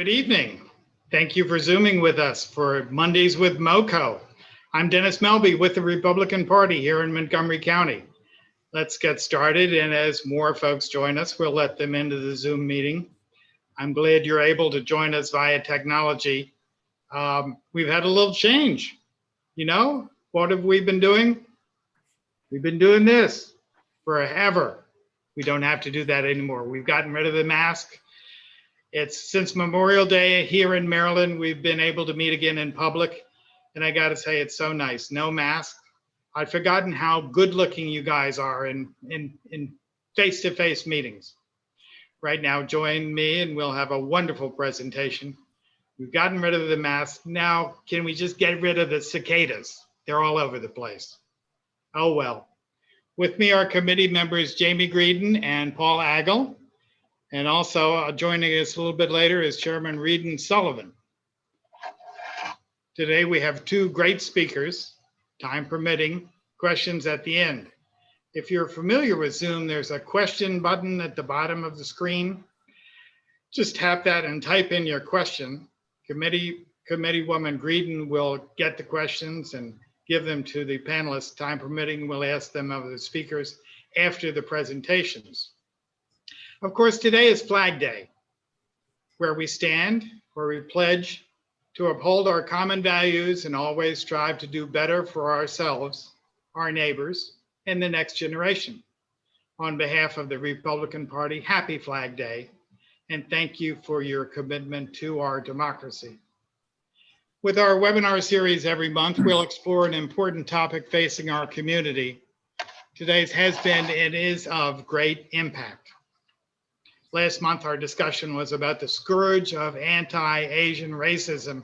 Good evening. Thank you for Zooming with us for Mondays with MoCo. I'm Dennis Melby with the Republican Party here in Montgomery County. Let's get started, and as more folks join us, we'll let them into the Zoom meeting. I'm glad you're able to join us via technology. We've had a little change. You know, what have we been doing? We've been doing this forever. We don't have to do that anymore. We've gotten rid of the mask. It's since Memorial Day here in Maryland, we've been able to meet again in public. And I got to say, it's so nice. No mask. I've forgotten how good looking you guys are in face-to-face meetings. Right now, join me and we'll have a wonderful presentation. We've gotten rid of the mask. Now, can we just get rid of the cicadas? They're all over the place. Oh, well. With me are committee members Jamie Greedon and Paul Agel. And also joining us a little bit later is Chairman Reedon Sullivan. Today we have two great speakers, time permitting, questions at the end. If you're familiar with Zoom, there's a question button at the bottom of the screen. Just tap that and type in your question. Committeewoman Greedon will get the questions and give them to the panelists. Time permitting, we'll ask them of the speakers after the presentations. Of course, today is Flag Day, where we stand, where we pledge to uphold our common values and always strive to do better for ourselves, our neighbors, and the next generation. On behalf of the Republican Party, happy Flag Day, and thank you for your commitment to our democracy. With our webinar series every month, we'll explore an important topic facing our community. Today's has been and is of great impact. Last month, our discussion was about the scourge of anti-Asian racism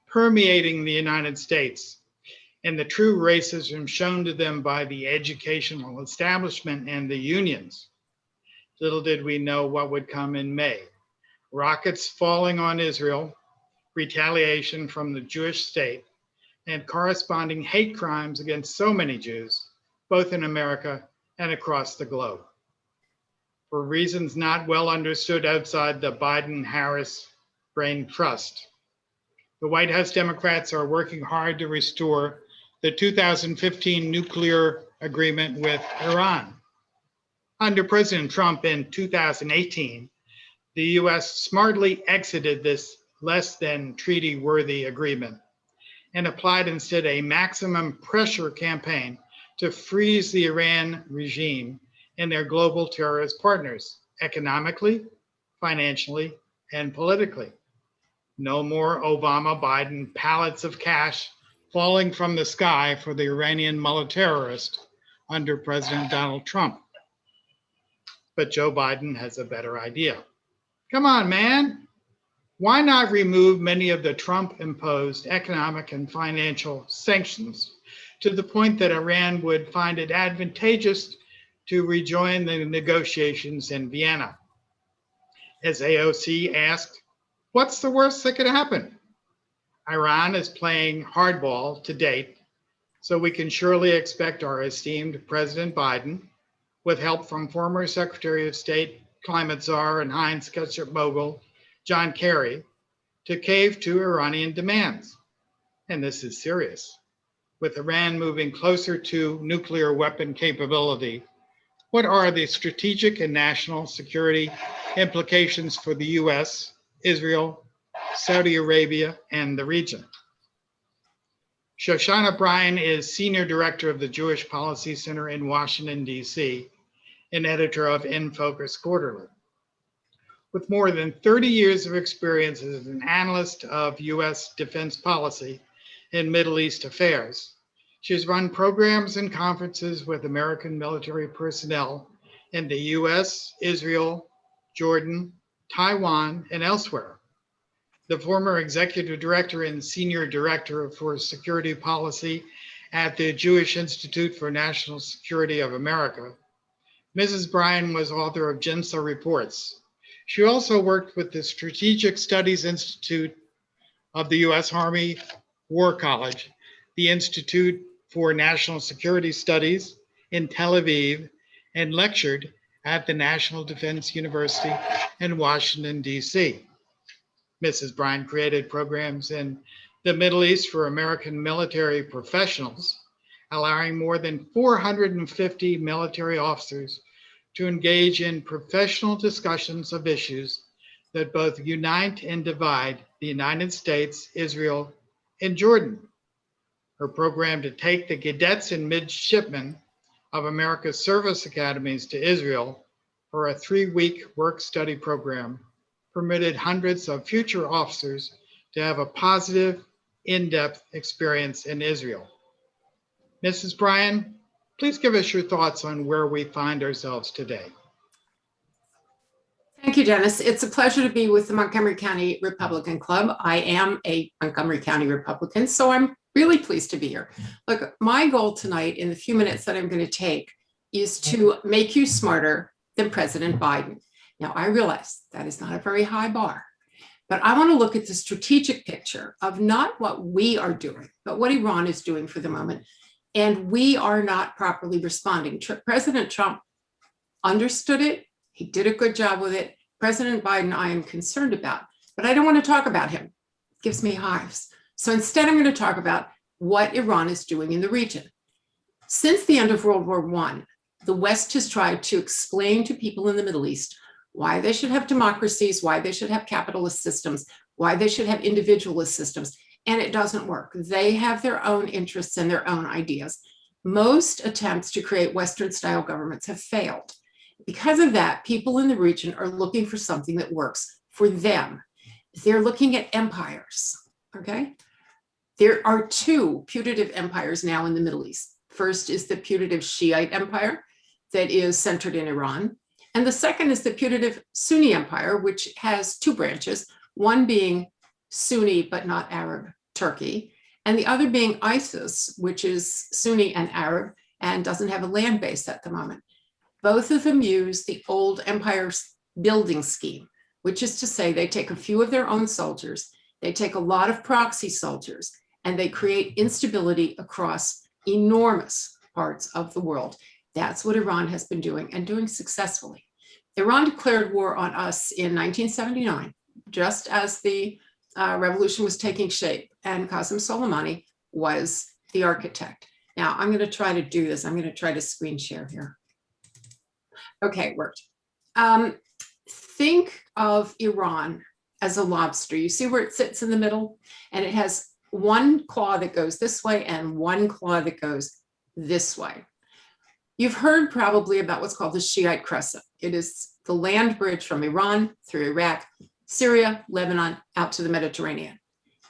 permeating the United States and the true racism shown to them by the educational establishment and the unions. Little did we know what would come in May. Rockets falling on Israel, retaliation from the Jewish state, and corresponding hate crimes against so many Jews, both in America and across the globe. For reasons not well understood outside the Biden-Harris brain trust, the White House Democrats are working hard to restore the 2015 nuclear agreement with Iran. Under President Trump in 2018, the US smartly exited this less than treaty-worthy agreement and applied instead a maximum pressure campaign to freeze the Iran regime and their global terrorist partners, economically, financially, and politically. No more Obama-Biden pallets of cash falling from the sky for the Iranian Mullah Terrorists under President Donald Trump. But Joe Biden has a better idea. Come on, man. Why not remove many of the Trump-imposed economic and financial sanctions to the point that Iran would find it advantageous to rejoin the negotiations in Vienna? As AOC asked, what's the worst that could happen? Iran is playing hardball to date, so we can surely expect our esteemed President Biden, with help from former Secretary of State, climate czar, and Heinz ketchup mogul, John Kerry, to cave to Iranian demands. And this is serious. With Iran moving closer to nuclear weapon capability, what are the strategic and national security implications for the US, Israel, Saudi Arabia, and the region? Shoshana Bryan is Senior Director of the Jewish Policy Center in Washington, D.C., and editor of In Focus Quarterly. With more than 30 years of experience as an analyst of US defense policy and Middle East affairs, she's run programs and conferences with American military personnel in the US, Israel, Jordan, Taiwan, and elsewhere. The former executive director and senior director for security policy at the Jewish Institute for National Security of America, Mrs. Bryan was author of GINSA Reports. She also worked with the Strategic Studies Institute of the U.S. Army War College, the Institute for National Security Studies in Tel Aviv, and lectured at the National Defense University in Washington, D.C. Mrs. Bryan created programs in the Middle East for American military professionals, allowing more than 450 military officers to engage in professional discussions of issues that both unite and divide the United States, Israel, and Jordan. Her program to take the cadets and midshipmen of America's service academies to Israel for a 3-week work-study program permitted hundreds of future officers to have a positive, in-depth experience in Israel. Mrs. Bryan, please give us your thoughts on where we find ourselves today. Thank you, Dennis. It's a pleasure to be with the Montgomery County Republican Club. I am a Montgomery County Republican, so I'm really pleased to be here. Look, my goal tonight in the few minutes that I'm going to take is to make you smarter than President Biden. Now, I realize that is not a very high bar, but I want to look at the strategic picture of not what we are doing, but what Iran is doing for the moment. And we are not properly responding. President Trump understood it. He did a good job with it. President Biden, I am concerned about, but I don't want to talk about him. It gives me hives. So instead, I'm going to talk about what Iran is doing in the region. Since the end of World War I, the West has tried to explain to people in the Middle East why they should have democracies, why they should have capitalist systems, why they should have individualist systems, and it doesn't work. They have their own interests and their own ideas. Most attempts to create Western-style governments have failed. Because of that, people in the region are looking for something that works for them. They're looking at empires, okay? There are 2 putative empires now in the Middle East. First is the putative Shiite empire that is centered in Iran. And the second is the putative Sunni empire, which has 2 branches, one being Sunni but not Arab, Turkey, and the other being ISIS, which is Sunni and Arab and doesn't have a land base at the moment. Both of them use the old empire's building scheme, which is to say they take a few of their own soldiers, they take a lot of proxy soldiers, and they create instability across enormous parts of the world. That's what Iran has been doing and doing successfully. Iran declared war on us in 1979, just as the revolution was taking shape, and Qasem Soleimani was the architect. Now, I'm going to try to do this. I'm going to try to screen share here. Okay, it worked. Think of Iran as a lobster. You see where it sits in the middle? And it has one claw that goes this way and one claw that goes this way. You've heard probably about what's called the Shiite Crescent. It is the land bridge from Iran through Iraq, Syria, Lebanon, out to the Mediterranean.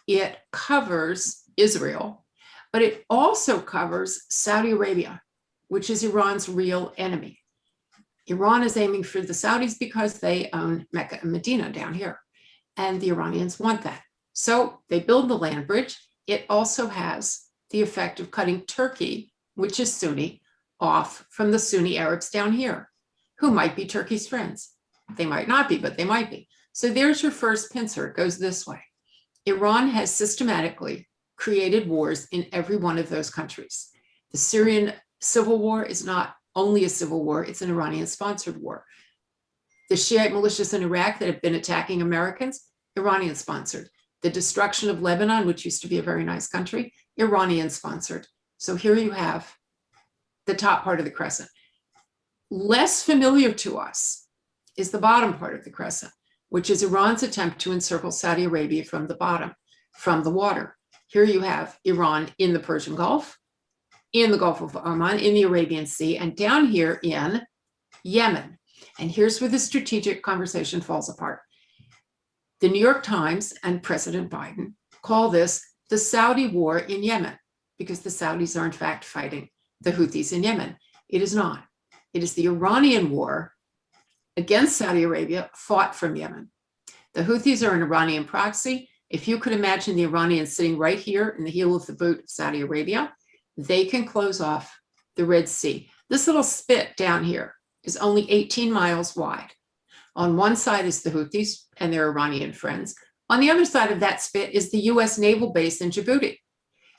It covers Israel, but it also covers Saudi Arabia, which is Iran's real enemy. Iran is aiming for the Saudis because they own Mecca and Medina down here, and the Iranians want that. So they build the land bridge. It also has the effect of cutting Turkey, which is Sunni, off from the Sunni Arabs down here, who might be Turkey's friends. They might not be, but they might be. So there's your first pincer. It goes this way. Iran has systematically created wars in every one of those countries. The Syrian civil war is not only a civil war, it's an Iranian-sponsored war. The Shiite militias in Iraq that have been attacking Americans, Iranian-sponsored. The destruction of Lebanon, which used to be a very nice country, Iranian-sponsored. So here you have the top part of the crescent. Less familiar to us is the bottom part of the crescent, which is Iran's attempt to encircle Saudi Arabia from the bottom, from the water. Here you have Iran in the Persian Gulf, in the Gulf of Oman, in the Arabian Sea, and down here in Yemen. And here's where the strategic conversation falls apart. The New York Times and President Biden call this the Saudi war in Yemen, because the Saudis are in fact fighting the Houthis in Yemen. It is not. It is the Iranian war against Saudi Arabia fought from Yemen. The Houthis are an Iranian proxy. If you could imagine the Iranians sitting right here in the heel of the boot of Saudi Arabia, they can close off the Red Sea. This little spit down here is only 18 miles wide. On one side is the Houthis and their Iranian friends. On the other side of that spit is the US naval base in Djibouti.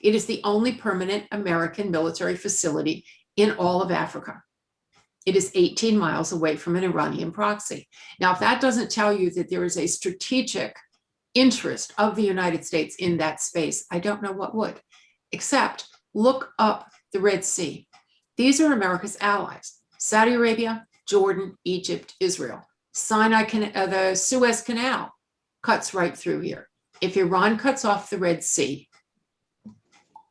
It is the only permanent American military facility in all of Africa. It is 18 miles away from an Iranian proxy. Now, if that doesn't tell you that there is a strategic interest of the United States in that space, I don't know what would, except look up the Red Sea. These are America's allies: Saudi Arabia, Jordan, Egypt, Israel. The Suez Canal cuts right through here. If Iran cuts off the Red Sea,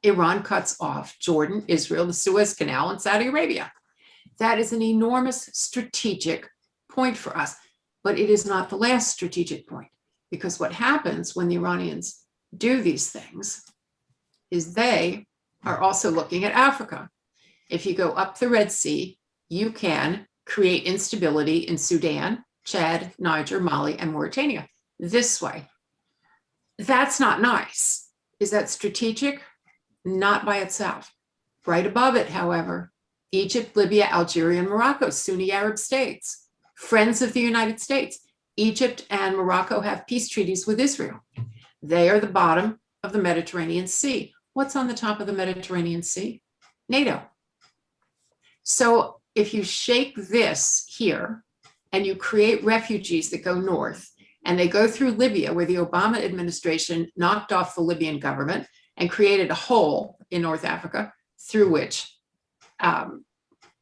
Iran cuts off Jordan, Israel, the Suez Canal, and Saudi Arabia. That is an enormous strategic point for us, but it is not the last strategic point, because what happens when the Iranians do these things is they are also looking at Africa. If you go up the Red Sea, you can create instability in Sudan, Chad, Niger, Mali, and Mauritania this way. That's not nice. Is that strategic? Not by itself. Right above it, however, Egypt, Libya, Algeria, and Morocco, Sunni Arab states, friends of the United States. Egypt and Morocco have peace treaties with Israel. They are the bottom of the Mediterranean Sea. What's on the top of the Mediterranean Sea? NATO. So if you shake this here and you create refugees that go north, and they go through Libya, where the Obama administration knocked off the Libyan government and created a hole in North Africa through which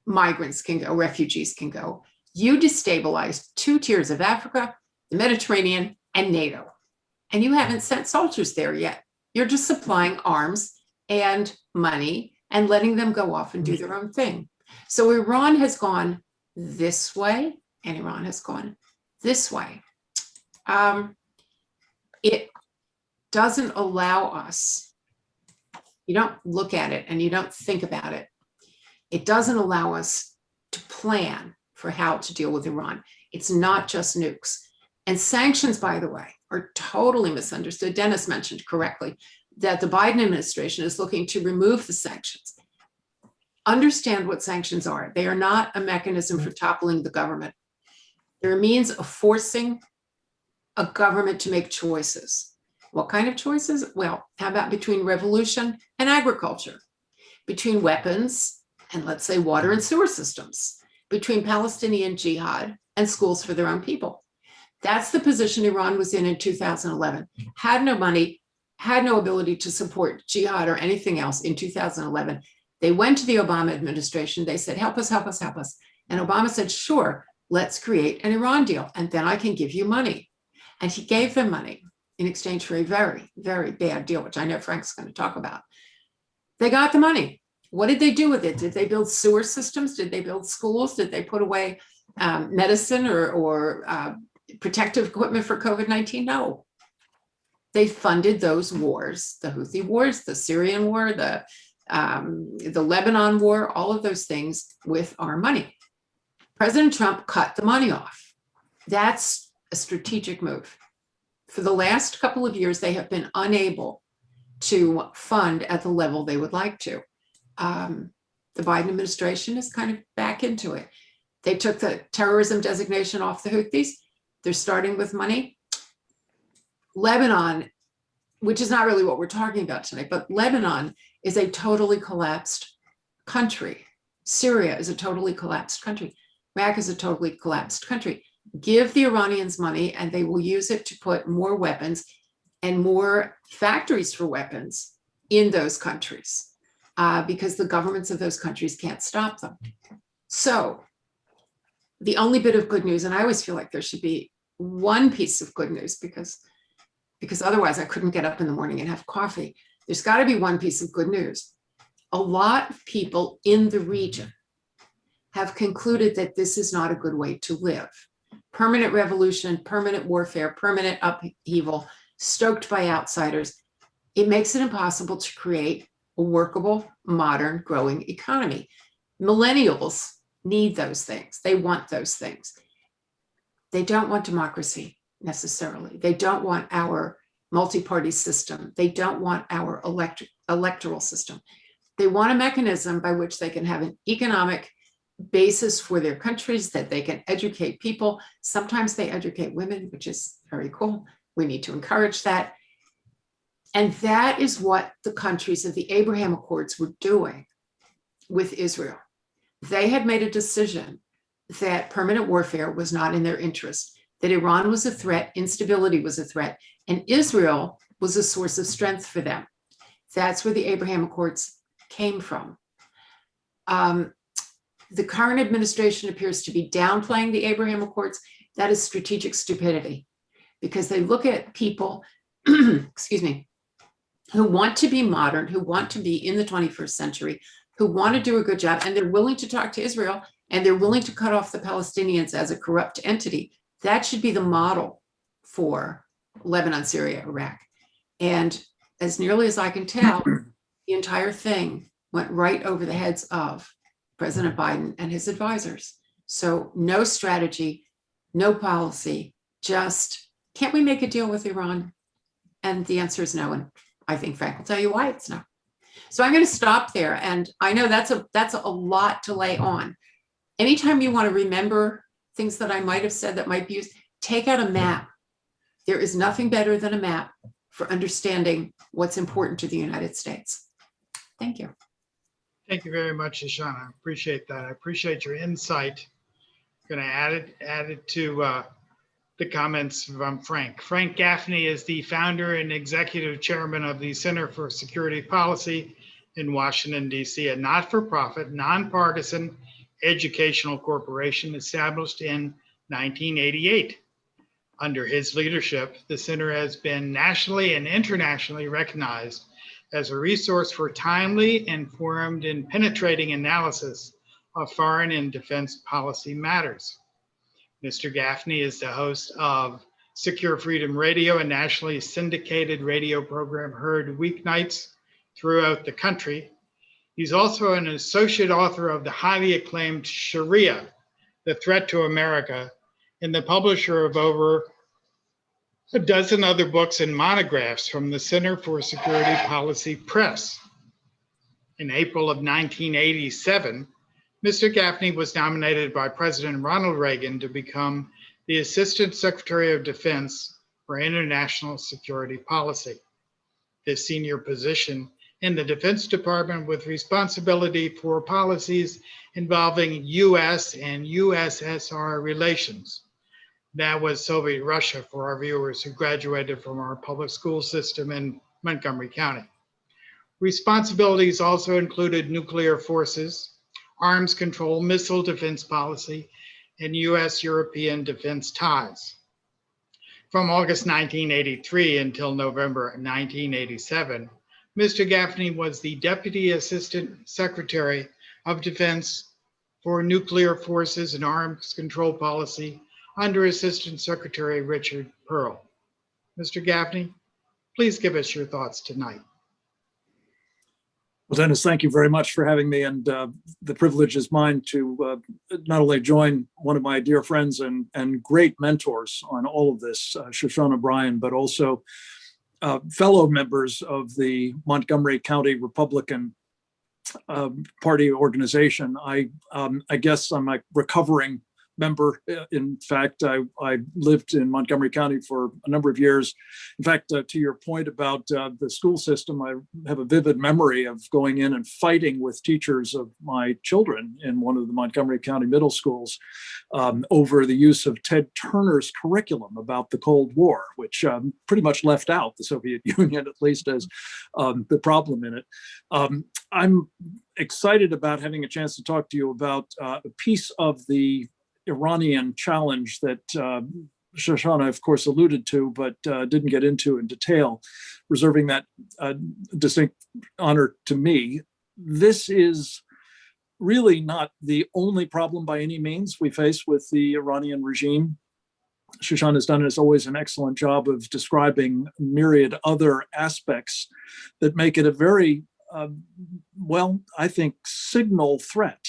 migrants can go, refugees can go, you destabilized 2 tiers of Africa, the Mediterranean, and NATO. And you haven't sent soldiers there yet. You're just supplying arms and money and letting them go off and do their own thing. So Iran has gone this way, and Iran has gone this way. It doesn't allow us, you don't look at it and you don't think about it. It doesn't allow us to plan for how to deal with Iran. It's not just nukes. And sanctions, by the way, are totally misunderstood. Dennis mentioned correctly that the Biden administration is looking to remove the sanctions. Understand what sanctions are. They are not a mechanism for toppling the government. They're a means of forcing a government to make choices. What kind of choices? Well, how about between revolution and agriculture, between weapons and, let's say, water and sewer systems, between Palestinian jihad and schools for their own people? That's the position Iran was in 2011. Had no money, had no ability to support jihad or anything else in 2011. They went to the Obama administration. They said, help us, help us, help us. And Obama said, sure, let's create an Iran deal, and then I can give you money. And he gave them money in exchange for a very, very bad deal, which I know Frank's going to talk about. They got the money. What did they do with it? Did they build sewer systems? Did they build schools? Did they put away medicine or protective equipment for COVID-19? No. They funded those wars, the Houthi wars, the Syrian war, the Lebanon war, all of those things with our money. President Trump cut the money off. That's a strategic move. For the last couple of years, they have been unable to fund at the level they would like to. The Biden administration is kind of back into it. They took the terrorism designation off the Houthis. They're starting with money. Lebanon, which is not really what we're talking about tonight, but Lebanon is a totally collapsed country. Syria is a totally collapsed country. Iraq is a totally collapsed country. Give the Iranians money and they will use it to put more weapons and more factories for weapons in those countries because the governments of those countries can't stop them. So the only bit of good news, and I always feel like there should be one piece of good news because otherwise I couldn't get up in the morning and have coffee. There's got to be one piece of good news. A lot of people in the region have concluded that this is not a good way to live. Permanent revolution, permanent warfare, permanent upheaval, stoked by outsiders. It makes it impossible to create a workable, modern, growing economy. Millennials need those things. They want those things. They don't want democracy necessarily. They don't want our multi-party system. They don't want our electoral system. They want a mechanism by which they can have an economic basis for their countries, that they can educate people. Sometimes they educate women, which is very cool. We need to encourage that. And that is what the countries of the Abraham Accords were doing with Israel. They had made a decision that permanent warfare was not in their interest. that Iran was a threat, instability was a threat, and Israel was a source of strength for them. That's where the Abraham Accords came from. The current administration appears to be downplaying the Abraham Accords. That is strategic stupidity, because they look at people, excuse me, who want to be modern, who want to be in the 21st century, who want to do a good job, and they're willing to talk to Israel, and they're willing to cut off the Palestinians as a corrupt entity. That should be the model for Lebanon, Syria, Iraq. And as nearly as I can tell, the entire thing went right over the heads of President Biden and his advisors. So no strategy, no policy, just, can't we make a deal with Iran? And the answer is no. And I think Frank will tell you why it's no. So I'm going to stop there. And I know that's a lot to lay on. Anytime you want to remember things that I might have said that might be used, take out a map. There is nothing better than a map for understanding what's important to the United States. Thank you. Thank you very much, Shoshana. I appreciate that. I appreciate your insight. I'm going to add it to the comments from Frank. Frank Gaffney is the founder and executive chairman of the Center for Security Policy in Washington, D.C., a not-for-profit, nonpartisan educational corporation established in 1988. Under his leadership, the center has been nationally and internationally recognized as a resource for timely, informed, and penetrating analysis of foreign and defense policy matters. Mr. Gaffney is the host of Secure Freedom Radio, a nationally syndicated radio program heard weeknights throughout the country. He's also an associate author of the highly acclaimed Sharia, The Threat to America, and the publisher of over a dozen other books and monographs from the Center for Security Policy Press. In April of 1987, Mr. Gaffney was nominated by President Ronald Reagan to become the Assistant Secretary of Defense for International Security Policy. This senior position in the Defense Department with responsibility for policies involving U.S. and USSR relations. That was Soviet Russia for our viewers who graduated from our public school system in Montgomery County. Responsibilities also included nuclear forces, arms control, missile defense policy, and U.S.-European defense ties. From August 1983 until November 1987, Mr. Gaffney was the Deputy Assistant Secretary of Defense for Nuclear Forces and Arms Control Policy under Assistant Secretary Richard Pearl. Mr. Gaffney, please give us your thoughts tonight. Well, Dennis, thank you very much for having me, and the privilege is mine to not only join one of my dear friends and great mentors on all of this, Shoshana Bryan, but also fellow members of the Montgomery County Republican Party organization. I guess I'm a recovering member. In fact, I lived in Montgomery County for a number of years. In fact, to your point about the school system, I have a vivid memory of going in and fighting with teachers of my children in one of the Montgomery County middle schools over the use of Ted Turner's curriculum about the Cold War, which pretty much left out the Soviet Union, at least as the problem in it. I'm excited about having a chance to talk to you about a piece of the Iranian challenge that Shoshana, of course, alluded to, but didn't get into in detail, reserving that distinct honor to me. This is really not the only problem by any means we face with the Iranian regime. Shoshana has done, as always, an excellent job of describing myriad other aspects that make it a very, well, I think, signal threat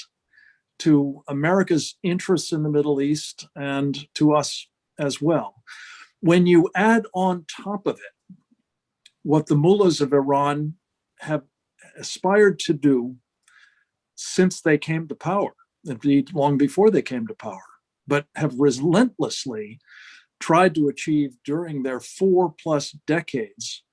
to America's interests in the Middle East and to us as well. When you add on top of it what the mullahs of Iran have aspired to do since they came to power, indeed long before they came to power, but have relentlessly tried to achieve during their 4+ decades,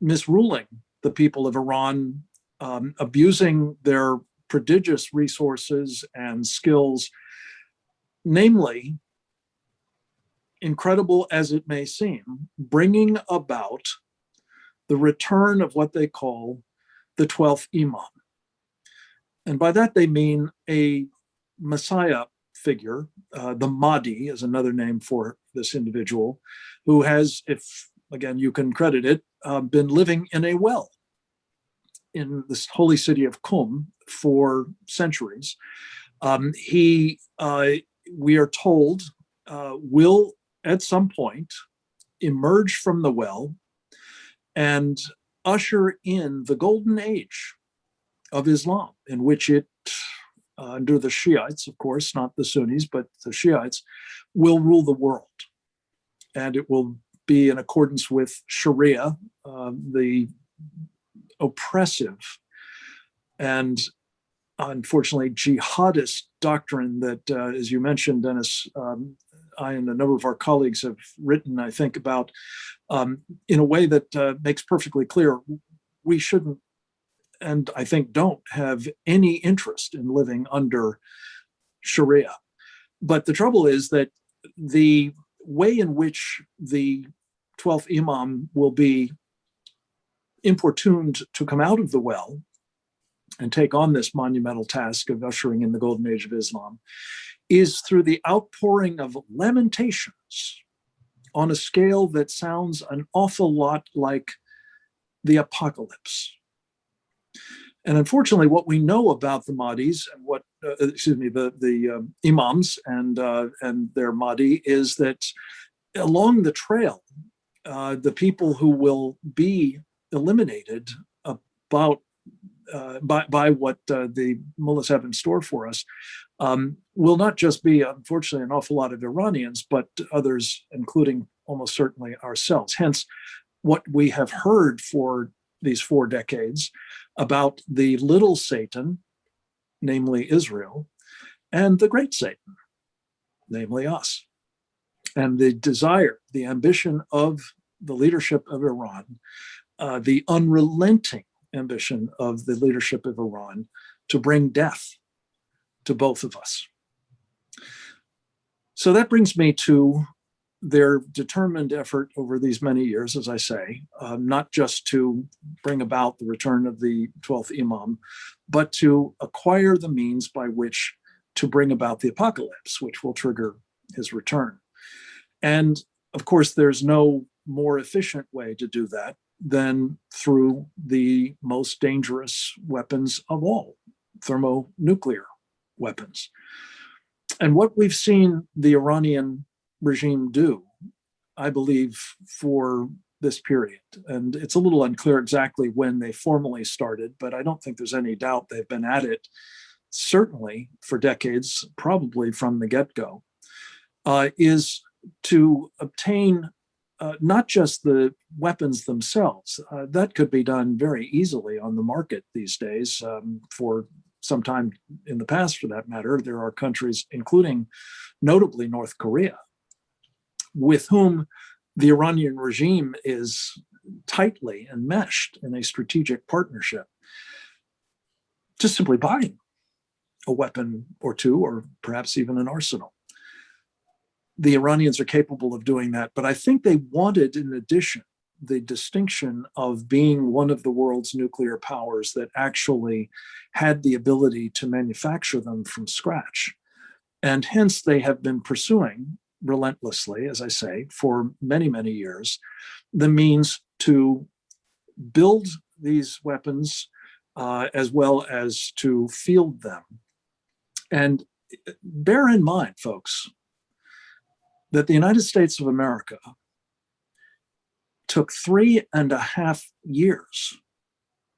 misruling the people of Iran, abusing their prodigious resources and skills, namely incredible as it may seem, bringing about the return of what they call the 12th Imam. And by that they mean a Messiah figure. The Mahdi is another name for this individual, who has, if again you can credit it, been living in a well in this holy city of Qum for centuries. We are told, will at some point emerge from the well and usher in the golden age of Islam, in which it, under the Shiites, of course, not the Sunnis, but the Shiites, will rule the world. And it will be in accordance with Sharia, the oppressive and unfortunately jihadist doctrine that, as you mentioned, Dennis, I and a number of our colleagues have written, I think, about in a way that makes perfectly clear we shouldn't, and I think don't, have any interest in living under Sharia. But the trouble is that the way in which the 12th Imam will be importuned to come out of the well and take on this monumental task of ushering in the golden age of Islam is through the outpouring of lamentations on a scale that sounds an awful lot like the apocalypse. And unfortunately, what we know about the Mahdis and what, the Imams and their Mahdi is that along the trail, the people who will be eliminated by what the mullahs have in store for us will not just be, unfortunately, an awful lot of Iranians, but others, including almost certainly ourselves. Hence, what we have heard for these 4 decades about the little Satan, namely Israel, and the great Satan, namely us. And the desire, the ambition of the leadership of Iran, the unrelenting ambition of the leadership of Iran to bring death to both of us. So that brings me to their determined effort over these many years, as I say, not just to bring about the return of the 12th Imam, but to acquire the means by which to bring about the apocalypse, which will trigger his return. And of course, there's no more efficient way to do that than through the most dangerous weapons of all, thermonuclear weapons. And what we've seen the Iranian regime do, I believe, for this period, and it's a little unclear exactly when they formally started, but I don't think there's any doubt they've been at it, certainly for decades, probably from the get-go, is to obtain not just the weapons themselves. That could be done very easily on the market these days. For some time in the past, for that matter, there are countries, including notably North Korea, with whom the Iranian regime is tightly enmeshed in a strategic partnership, just simply buying a weapon or two, or perhaps even an arsenal. The Iranians are capable of doing that, but I think they wanted, in addition, the distinction of being one of the world's nuclear powers that actually had the ability to manufacture them from scratch. And hence they have been pursuing relentlessly, as I say, for many, many years, the means to build these weapons as well as to field them. And bear in mind, folks, that the United States of America took 3.5 years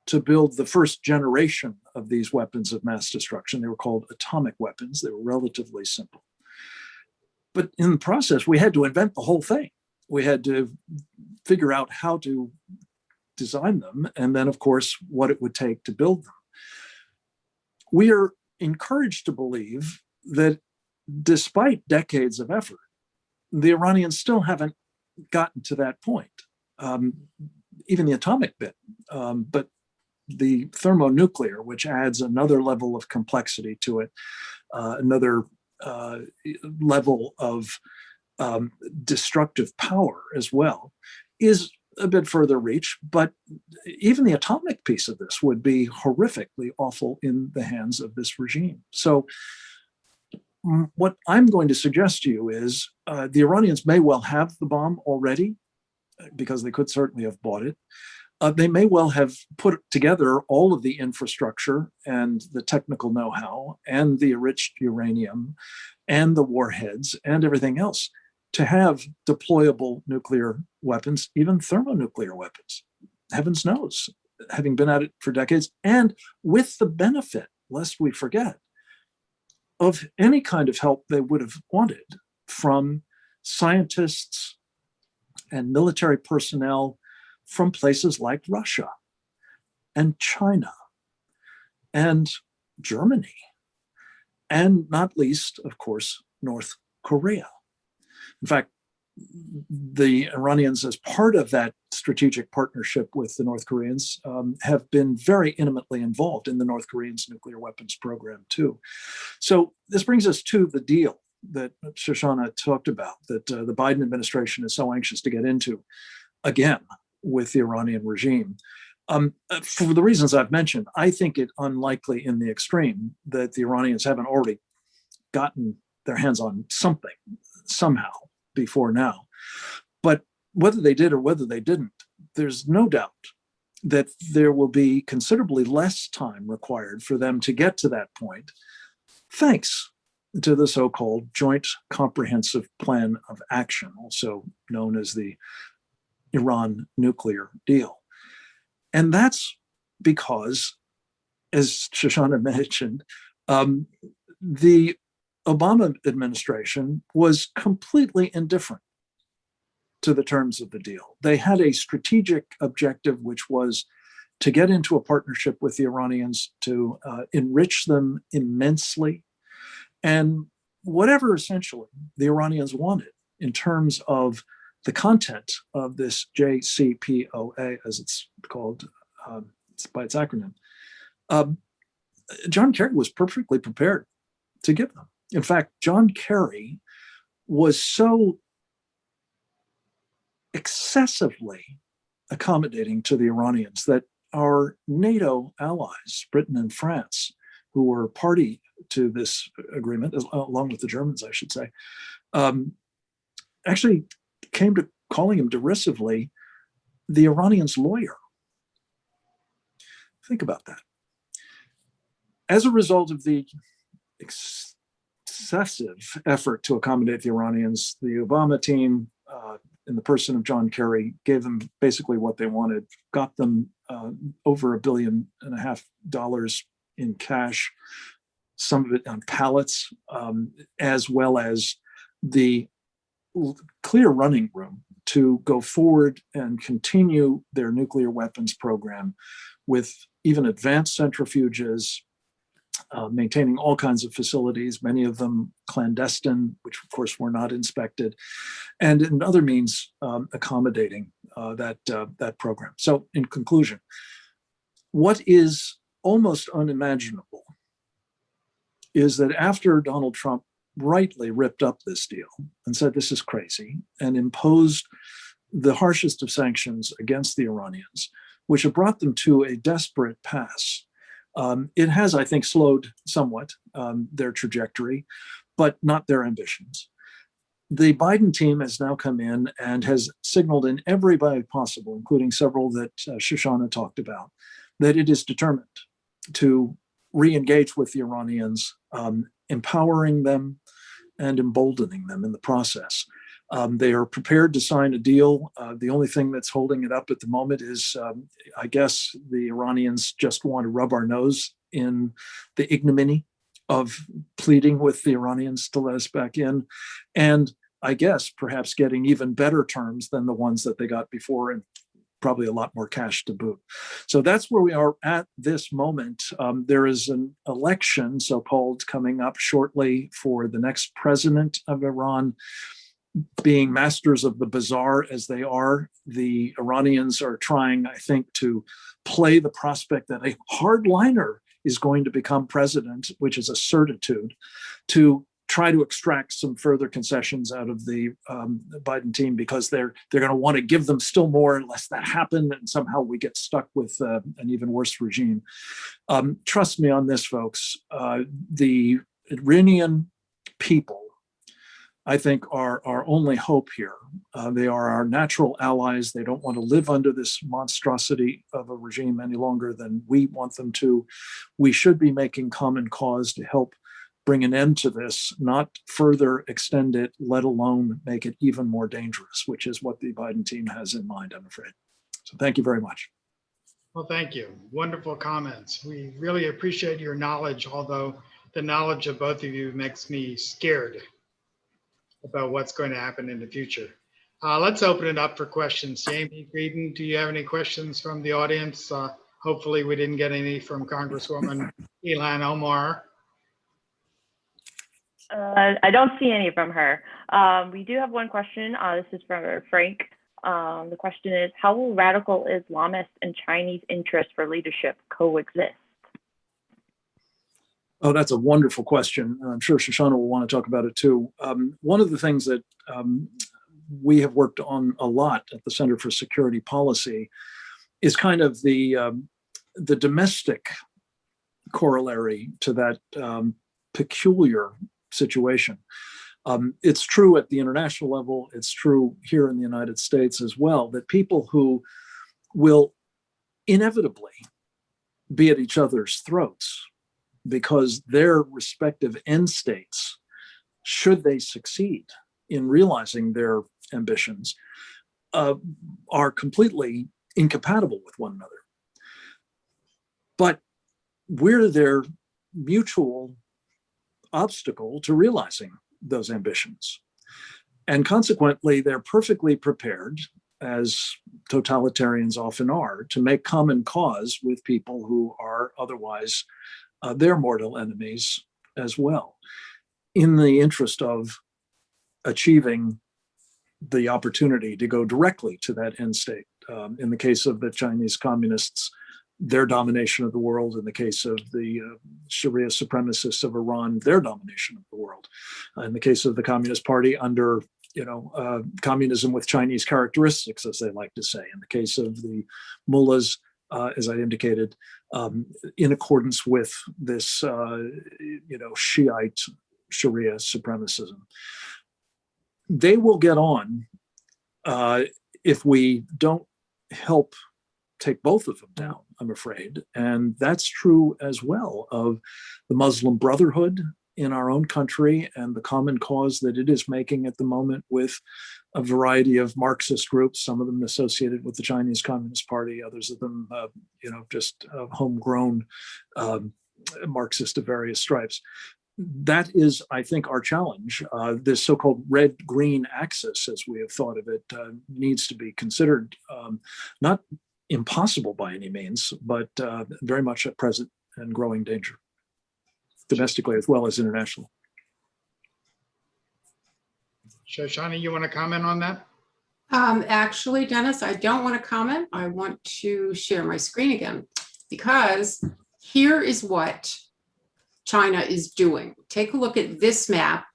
to build the first generation of these weapons of mass destruction. They were called atomic weapons. They were relatively simple. But in the process, we had to invent the whole thing. We had to figure out how to design them, and then, of course, what it would take to build them. We are encouraged to believe that despite decades of effort, the Iranians still haven't gotten to that point, even the atomic bit, but the thermonuclear, which adds another level of complexity to it, another level of destructive power as well is a bit further reach, but even the atomic piece of this would be horrifically awful in the hands of this regime. So what I'm going to suggest to you is the Iranians may well have the bomb already, because they could certainly have bought it. They may well have put together all of the infrastructure and the technical know-how and the enriched uranium and the warheads and everything else to have deployable nuclear weapons, even thermonuclear weapons. Heavens knows, having been at it for decades, and with the benefit, lest we forget, of any kind of help they would have wanted from scientists and military personnel from places like Russia and China and Germany, and not least, of course, North Korea. In fact, the Iranians, as part of that strategic partnership with the North Koreans, have been very intimately involved in the North Koreans' nuclear weapons program too. So this brings us to the deal that Shoshana talked about, that the Biden administration is so anxious to get into, again, with the Iranian regime. For the reasons I've mentioned, I think it unlikely in the extreme that the Iranians haven't already gotten their hands on something somehow before now. But whether they did or whether they didn't, there's no doubt that there will be considerably less time required for them to get to that point, thanks to the so-called Joint Comprehensive Plan of Action, also known as the Iran nuclear deal. And that's because, as Shoshana mentioned, the Obama administration was completely indifferent to the terms of the deal. They had a strategic objective, which was to get into a partnership with the Iranians, to enrich them immensely, and whatever essentially the Iranians wanted in terms of the content of this JCPOA, as it's called, it's by its acronym, John Kerry was perfectly prepared to give them. In fact, John Kerry was so excessively accommodating to the Iranians that our NATO allies, Britain and France, who were party to this agreement, along with the Germans, I should say, actually came to calling him derisively the Iranians' lawyer. Think about that. As a result of the excessive effort to accommodate the Iranians, the Obama team, in the person of John Kerry, gave them basically what they wanted, got them over $1.5 billion in cash, some of it on pallets, as well as the clear running room to go forward and continue their nuclear weapons program with even advanced centrifuges, maintaining all kinds of facilities, many of them clandestine, which of course were not inspected, and in other means accommodating that program. So in conclusion, what is almost unimaginable is that after Donald Trump rightly ripped up this deal and said this is crazy and imposed the harshest of sanctions against the Iranians, which have brought them to a desperate pass. It has, I think, slowed somewhat their trajectory, but not their ambitions. The Biden team has now come in and has signaled in every way possible, including several that Shoshana talked about, that it is determined to re-engage with the Iranians, empowering them and emboldening them in the process. They are prepared to sign a deal. The only thing that's holding it up at the moment is, I guess, the Iranians just want to rub our nose in the ignominy of pleading with the Iranians to let us back in. And I guess perhaps getting even better terms than the ones that they got before, and probably a lot more cash to boot. So that's where we are at this moment. There is an election, so-called, coming up shortly for the next president of Iran. Being masters of the bizarre as they are, the Iranians are trying, I think, to play the prospect that a hardliner is going to become president, which is a certitude, to try to extract some further concessions out of the Biden team, because they're going to want to give them still more unless that happened, and somehow we get stuck with an even worse regime. Trust me on this, folks. The Iranian people, I think, are our only hope here. They are our natural allies. They don't want to live under this monstrosity of a regime any longer than we want them to. We should be making common cause to help bring an end to this, not further extend it, let alone make it even more dangerous, which is what the Biden team has in mind, I'm afraid. So thank you very much. Well, thank you. Wonderful comments. We really appreciate your knowledge, although the knowledge of both of you makes me scared about what's going to happen in the future. Let's open it up for questions. Jamie Greedon, do you have any questions from the audience? Hopefully we didn't get any from Congresswoman Ilhan Omar. I don't see any from her. We do have one question. This is from Frank. The question is, how will radical Islamists and Chinese interests for leadership coexist? Oh, that's a wonderful question. I'm sure Shoshana will want to talk about it too. One of the things that we have worked on a lot at the Center for Security Policy is kind of the domestic corollary to that peculiar situation. It's true at the international level. It's true here in the United States as well, that people who will inevitably be at each other's throats because their respective end states, should they succeed in realizing their ambitions, are completely incompatible with one another. But we're their mutual obstacle to realizing those ambitions. And consequently, they're perfectly prepared, as totalitarians often are, to make common cause with people who are otherwise their mortal enemies as well, in the interest of achieving the opportunity to go directly to that end state. In the case of the Chinese communists, their domination of the world. In the case of the Sharia supremacists of Iran, their domination of the world. In the case of the Communist Party, under communism with Chinese characteristics, as they like to say. In the case of the mullahs, as I indicated, in accordance with this, Shiite Sharia supremacism. They will get on if we don't help take both of them down, I'm afraid. And that's true as well of the Muslim Brotherhood in our own country and the common cause that it is making at the moment with a variety of Marxist groups, some of them associated with the Chinese Communist Party, others of them, just homegrown Marxist of various stripes. That is, I think, our challenge. This so-called red-green axis, as we have thought of it, needs to be considered not impossible by any means, but very much a present and growing danger, domestically as well as internationally. Shoshana, you want to comment on that? Actually, Dennis, I don't want to comment. I want to share my screen again, because here is what China is doing. Take a look at this map,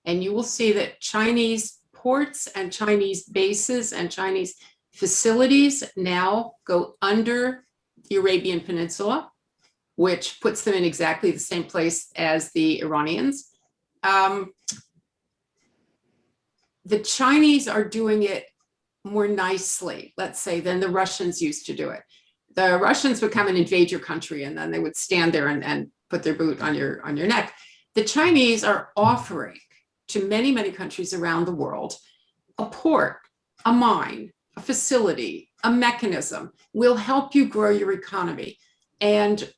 and you will see that Chinese ports and Chinese bases and Chinese facilities now go under the Arabian Peninsula, which puts them in exactly the same place as the Iranians. The Chinese are doing it more nicely, let's say, than the Russians used to do it. The Russians would come and invade your country, and then they would stand there and put their boot on your neck. The Chinese are offering to many, many countries around the world a port, a mine, a facility, a mechanism will help you grow your economy. And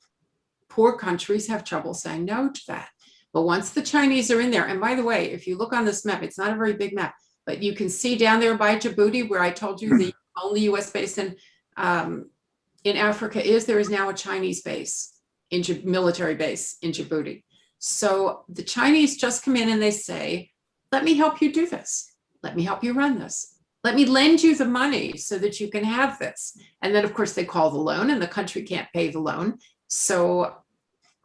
poor countries have trouble saying no to that. But once the Chinese are in there, and by the way, if you look on this map, it's not a very big map, but you can see down there by Djibouti, where I told you the only US base in Africa is, there is now a Chinese base, military base in Djibouti. So the Chinese just come in and they say, let me help you do this. Let me help you run this. Let me lend you the money so that you can have this. And then of course they call the loan, and the country can't pay the loan. So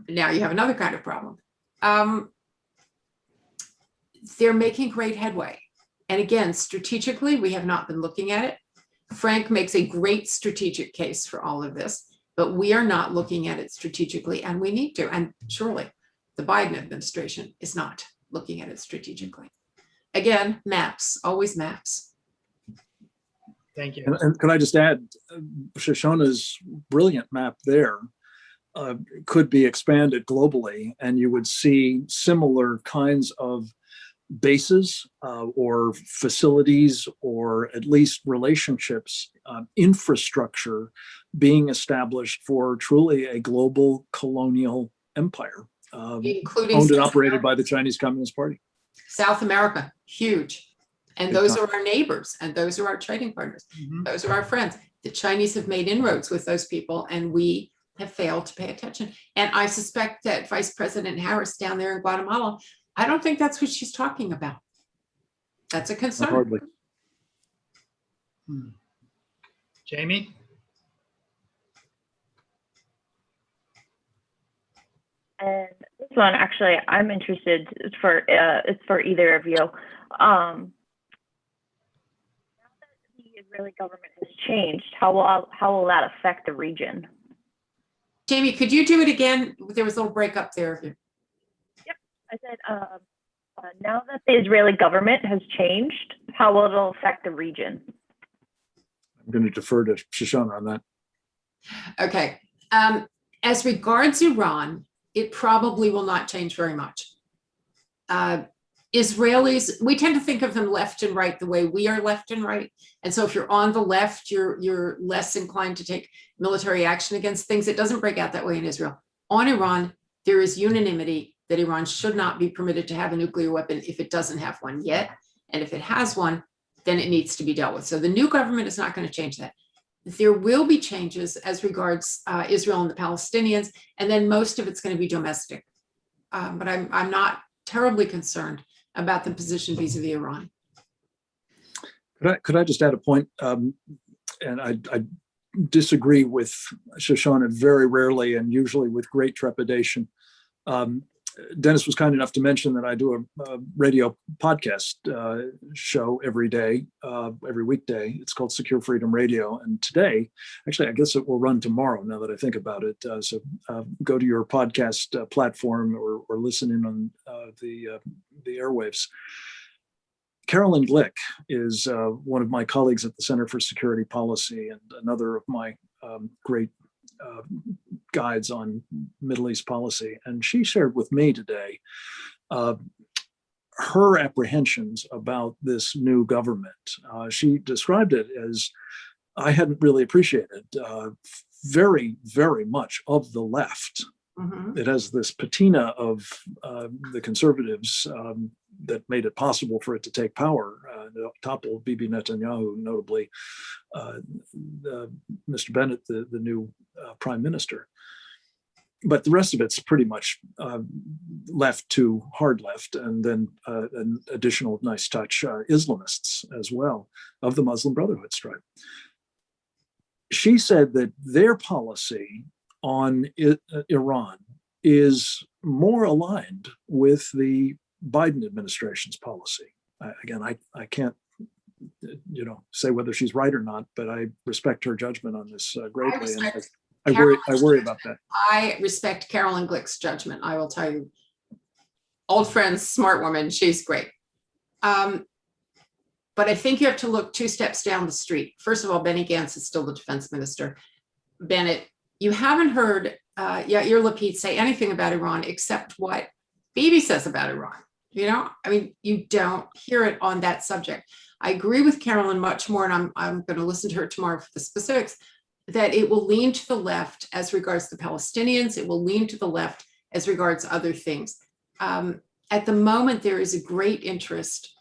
now you have another kind of problem. they're making great headway. And again, strategically, we have not been looking at it. Frank makes a great strategic case for all of this, but we are not looking at it strategically, and we need to. And surely the Biden administration is not looking at it strategically. Again, maps, always maps. Thank you. And could I just add, Shoshona's brilliant map there could be expanded globally, and you would see similar kinds of bases or facilities, or at least relationships, infrastructure being established for truly a global colonial empire, Including owned and South operated America. by the Chinese Communist Party. South America, huge. And Big those time. are our neighbors, and those are our trading partners. Mhm. Those are our friends. The Chinese have made inroads with those people, and we have failed to pay attention. And I suspect that Vice President Harris down there in Guatemala, I don't think that's what she's talking about. That's a concern. Hardly. Jamie? And this one, actually, I'm interested for, it's for either of you. Now that the Israeli government has changed, how will that affect the region? Jamie, could you do it again? There was a little break up there. Yep, I said, now that the Israeli government has changed, how will it affect the region? I'm going to defer to Shoshana on that. Okay. As regards Iran, it probably will not change very much. Israelis, we tend to think of them left and right the way we are left and right. And so if you're on the left, you're less inclined to take military action against things. It doesn't break out that way in Israel. On Iran, there is unanimity that Iran should not be permitted to have a nuclear weapon if it doesn't have one yet. And if it has one, then it needs to be dealt with. So the new government is not going to change that. There will be changes as regards Israel and the Palestinians, and then most of it's going to be domestic. But I'm not terribly concerned about the position vis-a-vis Iran. Could I just add a point? And I disagree with Shoshana very rarely, and usually with great trepidation. Dennis was kind enough to mention that I do a radio podcast show every day, every weekday. It's called Secure Freedom Radio. And today, actually, I guess it will run tomorrow now that I think about it. So go to your podcast platform or listen in on the airwaves. Carolyn Glick is one of my colleagues at the Center for Security Policy and another of my great guides on Middle East policy. And she shared with me today her apprehensions about this new government. She described it as, I hadn't really appreciated, very, very much of the left. Mm-hmm. It has this patina of the conservatives that made it possible for it to take power, topple Bibi Netanyahu, notably Mr. Bennett, the new prime minister. But the rest of it's pretty much left to hard left, and then an additional nice touch, Islamists as well, of the Muslim Brotherhood stripe. She said that their policy on Iran is more aligned with the Biden administration's policy. Again, I can't, say whether she's right or not, but I respect her judgment on this greatly. I worry about that. I respect Carolyn Glick's judgment. I will tell you, old friend, smart woman, she's great. But I think you have to look 2 steps down the street. First of all, Benny Gantz is still the defense minister. Bennett, you haven't heard Yair Lapid say anything about Iran except what Bibi says about Iran. You don't hear it on that subject. I agree with Carolyn much more, and I'm going to listen to her tomorrow for the specifics, that it will lean to the left as regards the Palestinians. It will lean to the left as regards other things. At the moment, there is a great interest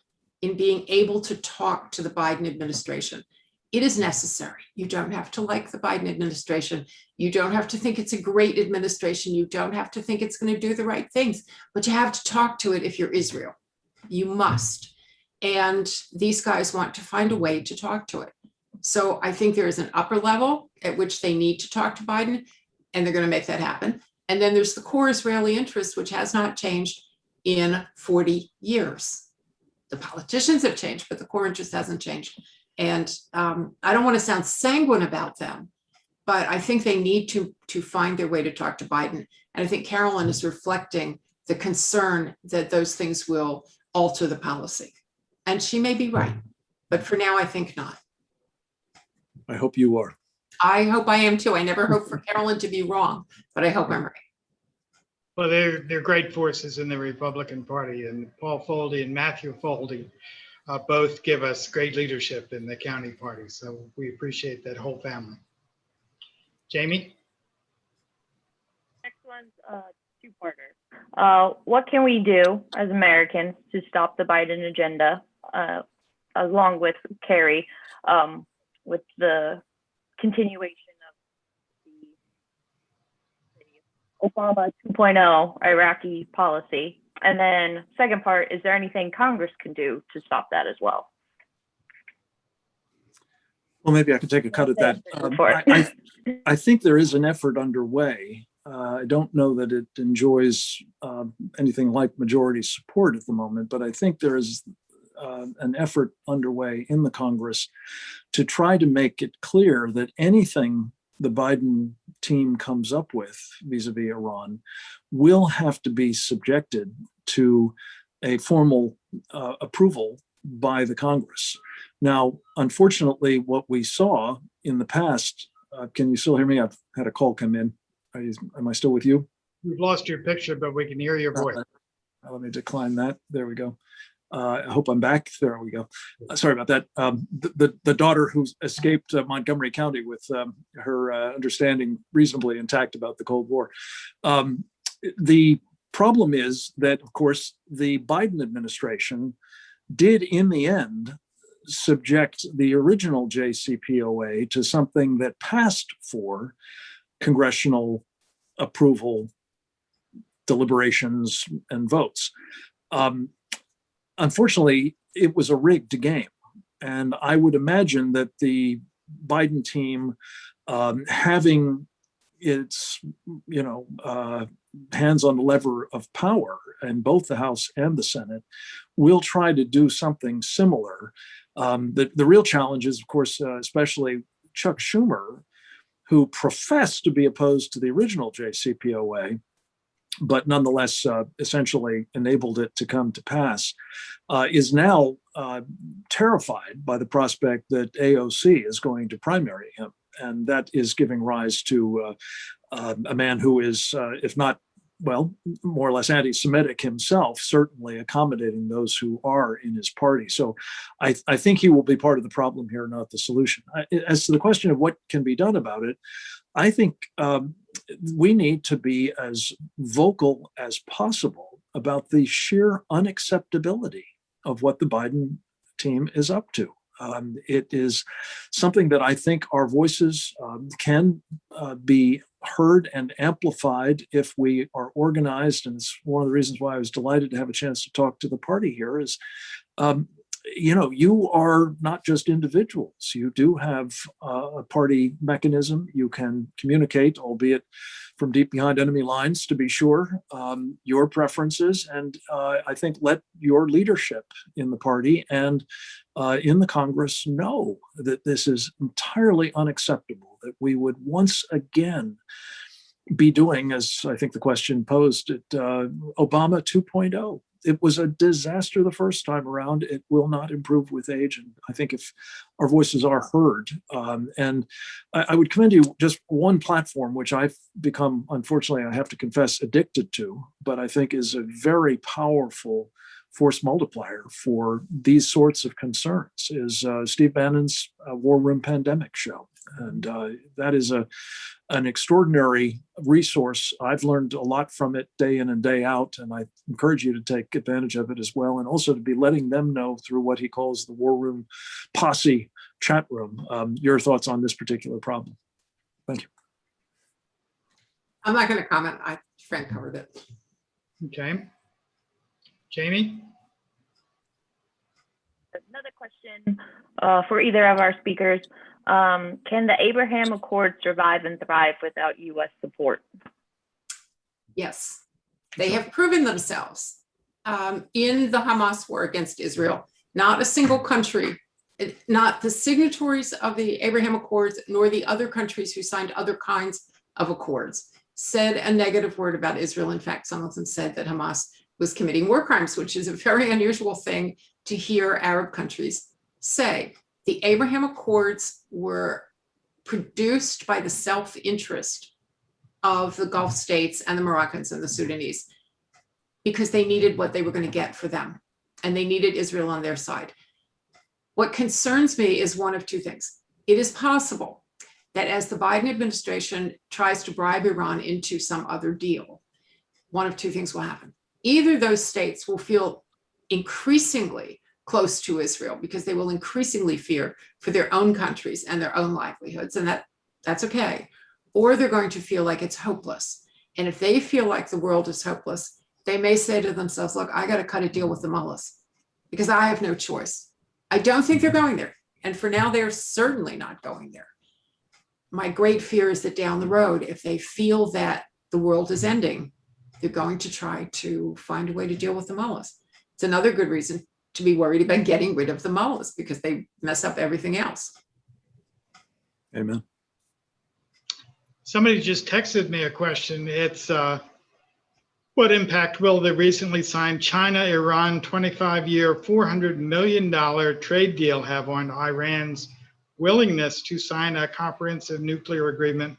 in being able to talk to the Biden administration. It is necessary. You don't have to like the Biden administration. You don't have to think it's a great administration. You don't have to think it's going to do the right things, but you have to talk to it if you're Israel. You must. And these guys want to find a way to talk to it. So I think there is an upper level at which they need to talk to Biden, and they're going to make that happen. And then there's the core Israeli interest, which has not changed in 40 years. the politicians have changed, but the core interest hasn't changed. And I don't want to sound sanguine about them, but I think they need to find their way to talk to Biden. And I think Carolyn is reflecting the concern that those things will alter the policy. And she may be right, but for now, I think not. I hope you are. I hope I am too. I never hope for Carolyn to be wrong, but I hope I'm right. Well, they're great forces in the Republican Party, and Paul Foldy and Matthew Foldy both give us great leadership in the county party. So we appreciate that whole family. Jamie? Next one's two-parter. What can we do as Americans to stop the Biden agenda, along with Kerry, with the continuation of the Obama 2.0 Iraqi policy? And then second part, is there anything Congress can do to stop that as well? Well, maybe I could take a cut at that. I think there is an effort underway. I don't know that it enjoys anything like majority support at the moment, but I think there is an effort underway in the Congress to try to make it clear that anything the Biden team comes up with vis-a-vis Iran will have to be subjected to a formal approval by the Congress. Now, unfortunately, what we saw in the past, can you still hear me? I've had a call come in. Am I still with you? We've lost your picture, but we can hear your voice. Let me decline that. There we go. I hope I'm back. There we go. Sorry about that. The daughter who escaped Montgomery County with her understanding reasonably intact about the Cold War. The problem is that, of course, the Biden administration did in the end subject the original JCPOA to something that passed for congressional approval, deliberations, and votes. Unfortunately, it was a rigged game. And I would imagine that the Biden team, having its, hands on the lever of power in both the House and the Senate, will try to do something similar. The real challenge is, of course, especially Chuck Schumer, who professed to be opposed to the original JCPOA, but nonetheless essentially enabled it to come to pass, is now terrified by the prospect that AOC is going to primary him. And that is giving rise to a man who is, if not, well, more or less anti-Semitic himself, certainly accommodating those who are in his party. So I think he will be part of the problem here, not the solution. As to the question of what can be done about it, I think we need to be as vocal as possible about the sheer unacceptability of what the Biden team is up to. It is something that I think our voices can be heard and amplified if we are organized. And it's one of the reasons why I was delighted to have a chance to talk to the party here is, you are not just individuals. You do have a party mechanism. You can communicate, albeit from deep behind enemy lines, to be sure, your preferences. And I think let your leadership in the party and in the Congress know that this is entirely unacceptable, that we would once again be doing, as I think the question posed, at Obama 2.0. It was a disaster the first time around. It will not improve with age. And I think if our voices are heard, and I would commend you just one platform, which I've become, unfortunately, I have to confess, addicted to, but I think is a very powerful force multiplier for these sorts of concerns, is Steve Bannon's War Room Pandemic show. And that is an extraordinary resource. I've learned a lot from it day in and day out, and I encourage you to take advantage of it as well, and also to be letting them know through what he calls the War Room Posse chat room, your thoughts on this particular problem. Thank you. I'm not going to comment. Frank covered it. Okay. Jamie? Another question for either of our speakers. Can the Abraham Accords survive and thrive without U.S. support? Yes, they have proven themselves in the Hamas war against Israel. Not a single country, not the signatories of the Abraham Accords, nor the other countries who signed other kinds of accords, said a negative word about Israel. In fact, some of them said that Hamas was committing war crimes, which is a very unusual thing to hear Arab countries say. The Abraham Accords were produced by the self-interest of the Gulf states and the Moroccans and the Sudanese, because they needed what they were going to get for them, and they needed Israel on their side. What concerns me is one of two things. It is possible that as the Biden administration tries to bribe Iran into some other deal, one of two things will happen. Either those states will feel increasingly close to Israel because they will increasingly fear for their own countries and their own livelihoods, and that's okay. Or they're going to feel like it's hopeless. And if they feel like the world is hopeless, they may say to themselves, look, I got to cut a deal with the mullahs because I have no choice. I don't think they're going there. And for now, they're certainly not going there. My great fear is that down the road, if they feel that the world is ending, they're going to try to find a way to deal with the mullahs. It's another good reason to be worried about getting rid of the mullahs because they mess up everything else. Amen. Somebody just texted me a question. It's what impact will the recently signed China-Iran 25-year, $400 million trade deal have on Iran's willingness to sign a comprehensive nuclear agreement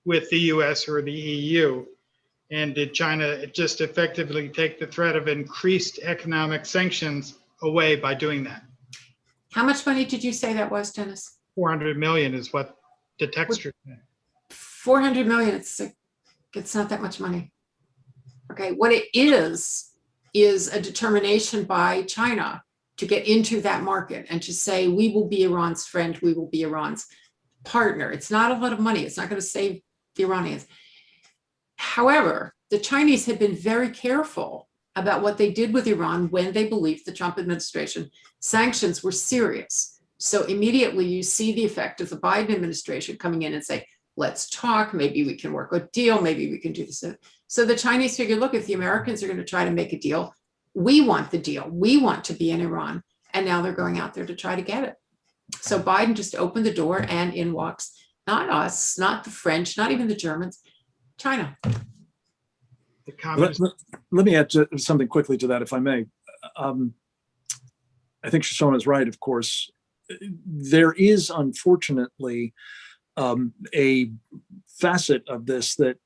with the US or the EU? And did China just effectively take the threat of increased economic sanctions away by doing that? How much money did you say that was, Dennis? 400 million is what the texture said. 400 million, it's not that much money. Okay, what it is a determination by China to get into that market and to say, we will be Iran's friend, we will be Iran's partner. It's not a lot of money. It's not going to save the Iranians. However, the Chinese had been very careful about what they did with Iran when they believed the Trump administration sanctions were serious. So immediately you see the effect of the Biden administration coming in and say, let's talk, maybe we can work a deal, maybe we can do this. So the Chinese figured, look, if the Americans are going to try to make a deal, we want the deal. We want to be in Iran. And now they're going out there to try to get it. So Biden just opened the door and in walks, not us, not the French, not even the Germans, China. Let me add something quickly to that, if I may. I think Shoshana is right, of course. There is, unfortunately, a facet of this that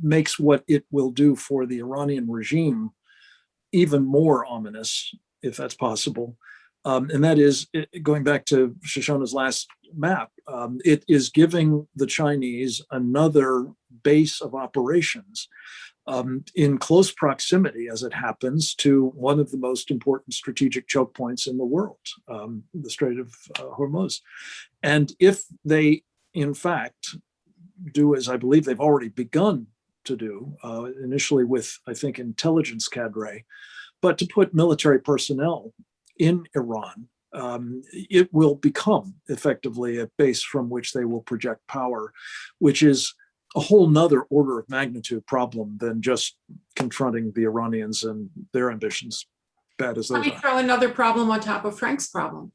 makes what it will do for the Iranian regime even more ominous, if that's possible. And that is, going back to Shoshana's last map, it is giving the Chinese another base of operations in close proximity, as it happens, to one of the most important strategic choke points in the world, the Strait of Hormuz. And if they, in fact, do as I believe they've already begun to do, initially with, I think, intelligence cadre, but to put military personnel in Iran, it will become effectively a base from which they will project power, which is a whole nother order of magnitude problem than just confronting the Iranians and their ambitions, bad as those Let me are. throw another problem on top of Frank's problem.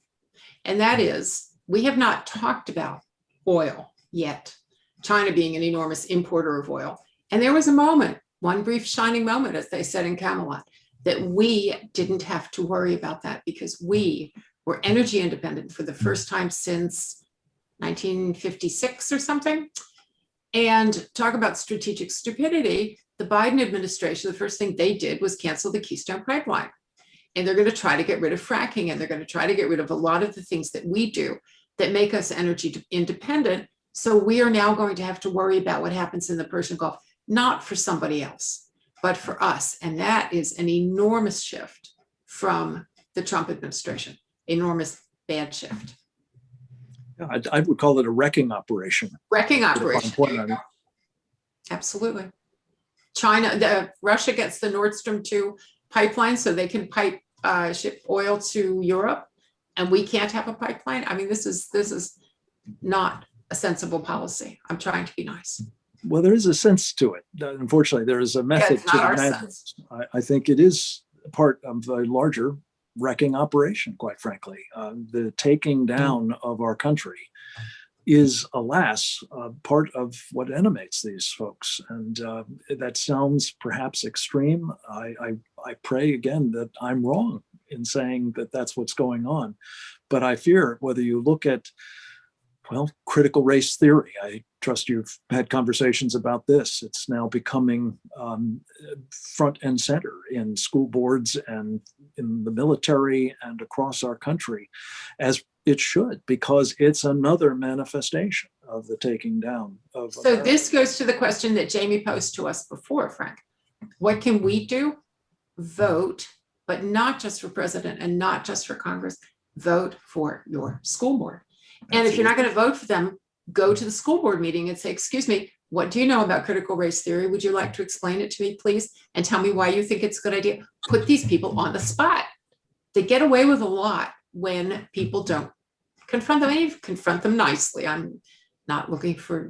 And that is, we have not talked about oil yet, China being an enormous importer of oil. And there was a moment, one brief shining moment, as they said in Camelot, that we didn't have to worry about that because we were energy independent for the first time since 1956 or something. And talk about strategic stupidity, the Biden administration, the first thing they did was cancel the Keystone Pipeline. And they're going to try to get rid of fracking, and they're going to try to get rid of a lot of the things that we do that make us energy independent. So we are now going to have to worry about what happens in the Persian Gulf, not for somebody else, but for us. And that is an enormous shift from the Trump administration, enormous bad shift. Yeah, I would call it a wrecking operation. Absolutely. Russia gets the Nord Stream 2 pipeline so they can ship oil to Europe, and we can't have a pipeline. I mean, this is not a sensible policy. I'm trying to be nice. Well, there is a sense to it. Unfortunately, there is a method to the madness. I think it is part of a larger wrecking operation, quite frankly. The taking down of our country is, alas, part of what animates these folks. And that sounds perhaps extreme. I pray again that I'm wrong in saying that that's what's going on. But I fear whether you look at, well, critical race theory, I trust you've had conversations about this. It's now becoming front and center in school boards and in the military and across our country, as it should, because it's another manifestation of the taking down of So America. this goes to the question that Jamie posed to us before, Frank. What can we do? Vote, but not just for president and not just for Congress. Vote for your school board. And if you're not going to vote for them, go to the school board meeting and say, excuse me, what do you know about critical race theory? Would you like to explain it to me, please? And tell me why you think it's a good idea. Put these people on the spot. They get away with a lot when people don't confront them. And confront them nicely. I'm not looking for,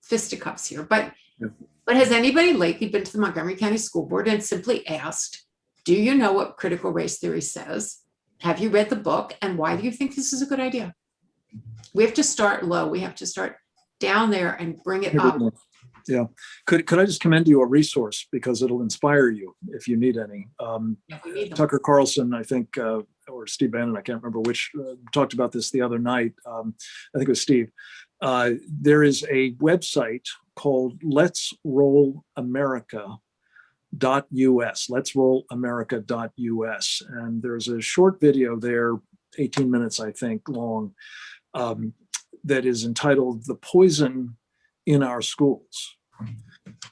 fisticuffs here, but has anybody lately been to the Montgomery County School Board and simply asked, do you know what critical race theory says? Have you read the book? And why do you think this is a good idea? We have to start low. We have to start down there and bring it up. Yeah. Could I just commend you a resource, because it'll inspire you if you need any. If we need them. Tucker Carlson, I think, or Steve Bannon, I can't remember which, talked about this the other night. I think it was Steve. There is a website called Let's Roll America.us, letsrollamerica.us. And there's a short video there, 18 minutes, I think, long, that is entitled "The Poison in Our Schools."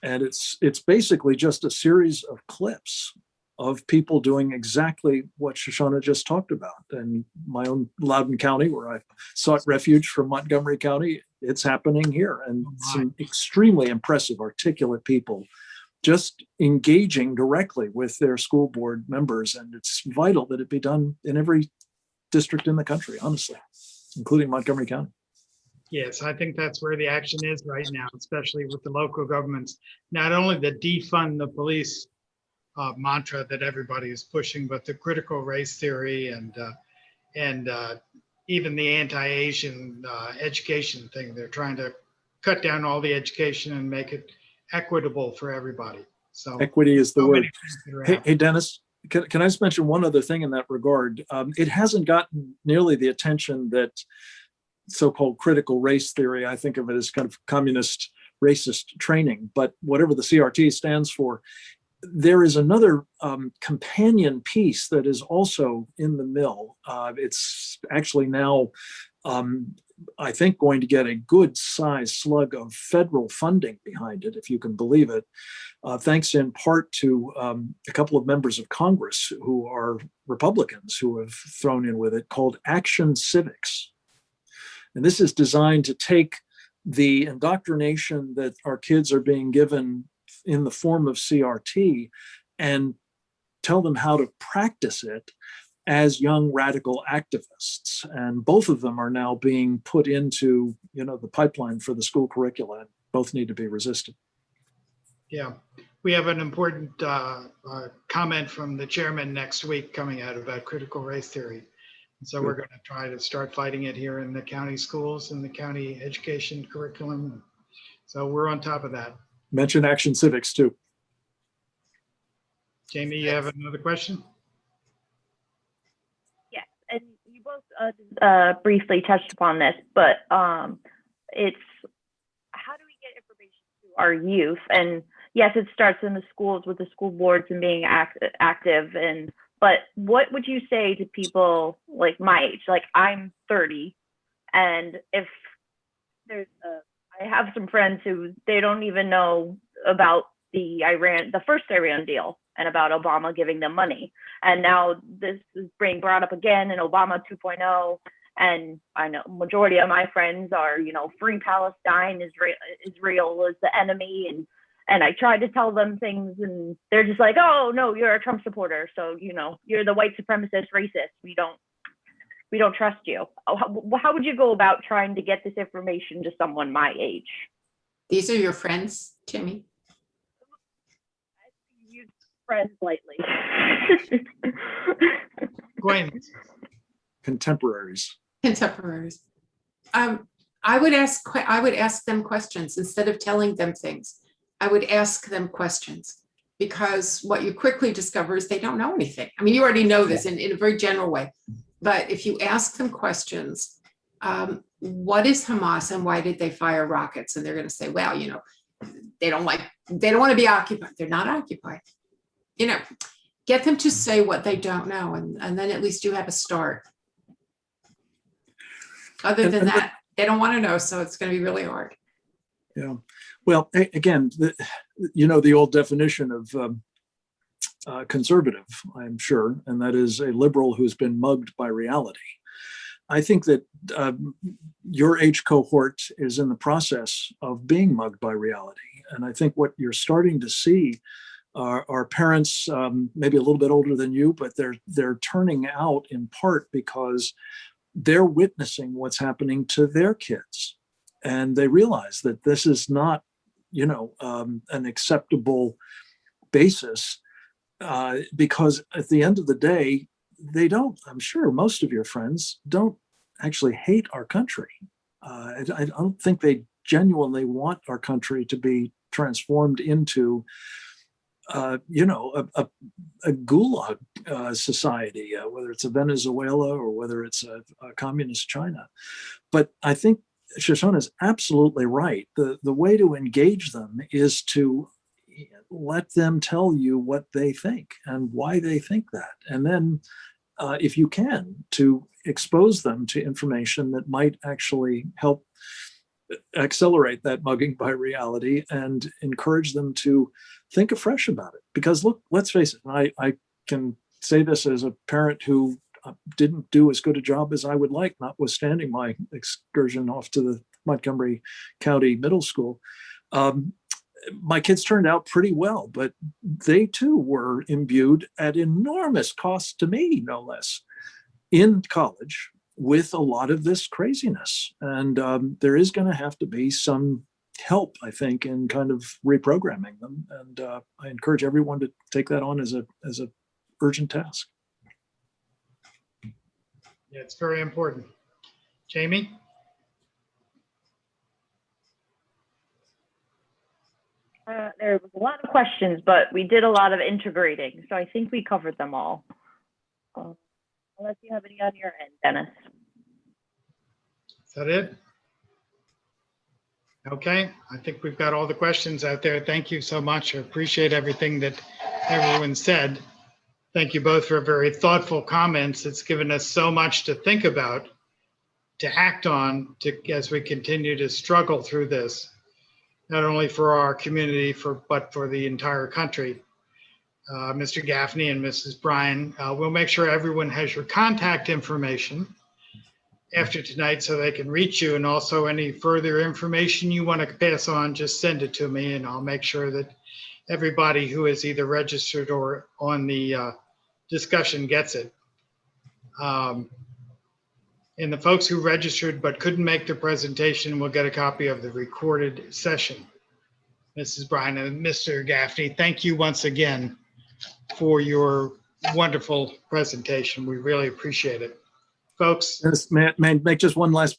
And it's basically just a series of clips of people doing exactly what Shoshana just talked about. And my own Loudoun County, where I sought refuge from Montgomery County, it's happening here. And some extremely impressive, articulate people just engaging directly with their school board members. And it's vital that it be done in every district in the country, honestly, including Montgomery County. Yes, I think that's where the action is right now, especially with the local governments. Not only the defund the police mantra that everybody is pushing, but the critical race theory and even the anti-Asian education thing. They're trying to cut down all the education and make it equitable for everybody. So equity is the so word. many things that are happening. Hey, Dennis, can I just mention one other thing in that regard? It hasn't gotten nearly the attention that so-called critical race theory, I think of it as kind of communist racist training, but whatever the CRT stands for, there is another companion piece that is also in the mill. It's actually now, I think, going to get a good size slug of federal funding behind it, if you can believe it, thanks in part to a couple of members of Congress who are Republicans who have thrown in with it, called Action Civics. And this is designed to take the indoctrination that our kids are being given in the form of CRT and tell them how to practice it as young radical activists. And both of them are now being put into, the pipeline for the school curricula, and both need to be resisted. Yeah, we have an important comment from the chairman next week coming out about critical race theory. So we're going to try to start fighting it here in the county schools and the county education curriculum. So we're on top of that. Mention Action Civics too. Jamie, you have another question? Yes, and you both briefly touched upon this, but it's how do we get information to our youth? And yes, it starts in the schools with the school boards and being active. But what would you say to people like my age? Like, I'm 30, and if there's I have some friends who they don't even know about the first Iran deal and about Obama giving them money. And now this is being brought up again in Obama 2.0. And I know majority of my friends are, free Palestine, Israel is the enemy. And I try to tell them things and they're just like, oh no, you're a Trump supporter. So, you're the white supremacist racist. We don't trust you. How would you go about trying to get this information to someone my age? These are your friends, Timmy? friends lightly. Acquaintance. Contemporaries. Contemporaries. I would ask them questions instead of telling them things. I would ask them questions, because what you quickly discover is they don't know anything. I mean, you already know this in a very general way, but if you ask them questions, what is Hamas and why did they fire rockets? And they're going to say, well, you know, they don't want to be occupied. They're not occupied. You know, get them to say what they don't know, and then at least you have a start. Other than that, they don't want to know, so it's going to be really hard. Yeah. Well, again, the old definition of conservative, I'm sure, and that is a liberal who's been mugged by reality. I think that your age cohort is in the process of being mugged by reality. And I think what you're starting to see are parents, maybe a little bit older than you, but they're turning out in part because they're witnessing what's happening to their kids. And they realize that this is not, an acceptable basis, because at the end of the day, they don't, I'm sure most of your friends don't actually hate our country. I don't think they genuinely want our country to be transformed into, a gulag society, whether it's a Venezuela or whether it's a communist China. But I think Shoshana is absolutely right. The way to engage them is to let them tell you what they think and why they think that. And then if you can, to expose them to information that might actually help accelerate that mugging by reality and encourage them to think afresh about it. Because look, let's face it, and I can say this as a parent who didn't do as good a job as I would like, notwithstanding my excursion off to the Montgomery County Middle School. My kids turned out pretty well, but they too were imbued at enormous cost to me, no less, in college with a lot of this craziness. And there is going to have to be some help, I think, in kind of reprogramming them. And I encourage everyone to take that on as a urgent task. Yeah, it's very important. Jamie? There was a lot of questions, but we did a lot of integrating, so I think we covered them all. Unless you have any on your end, Dennis. Is that it? Okay, I think we've got all the questions out there. Thank you so much. I appreciate everything that everyone said. Thank you both for very thoughtful comments. It's given us so much to think about, to act on, as we continue to struggle through this, not only for our community, but for the entire country. Mr. Gaffney and Mrs. Bryan, we'll make sure everyone has your contact information after tonight so they can reach you, and also any further information you want to pass on, just send it to me and I'll make sure that everybody who is either registered or on the discussion gets it. And the folks who registered but couldn't make the presentation will get a copy of the recorded session. Mrs. Bryan and Mr. Gaffney, thank you once again for your wonderful presentation. We really appreciate it. Folks. Yes, may I make just one last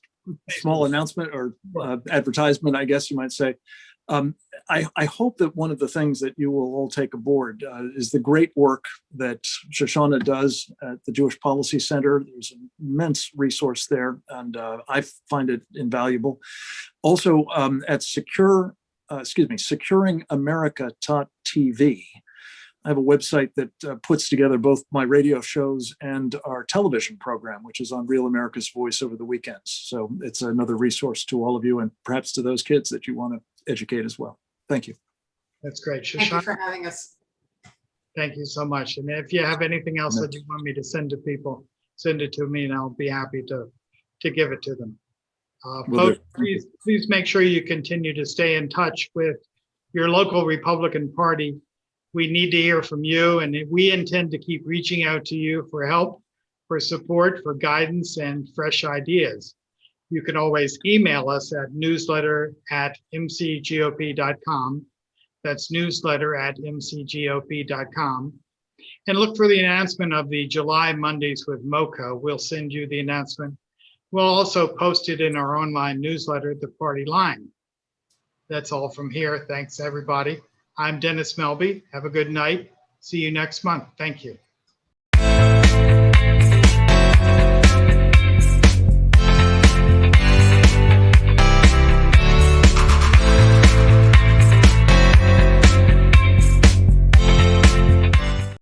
small announcement or advertisement, I guess you might say. I hope that one of the things that you will all take aboard is the great work that Shoshana does at the Jewish Policy Center. There's an immense resource there, and I find it invaluable. Also at securingamerica.tv. I have a website that puts together both my radio shows and our television program, which is on Real America's Voice over the weekends. So it's another resource to all of you and perhaps to those kids that you want to educate as well. Thank you. That's great. Shoshana, Thank you for having us. thank you so much. And if you have anything else that you want me to send to people, send it to me and I'll be happy to give it to them. Folks, please make sure you continue to stay in touch with your local Republican Party. We need to hear from you, and we intend to keep reaching out to you for help, for support, for guidance, and fresh ideas. You can always email us at newsletter@mcgop.com. That's newsletter@mcgop.com. And look for the announcement of the July Mondays with MoCo. We'll send you the announcement. We'll also post it in our online newsletter, The Party Line. That's all from here. Thanks, everybody. I'm Dennis Melby. Have a good night. See you next month. Thank you.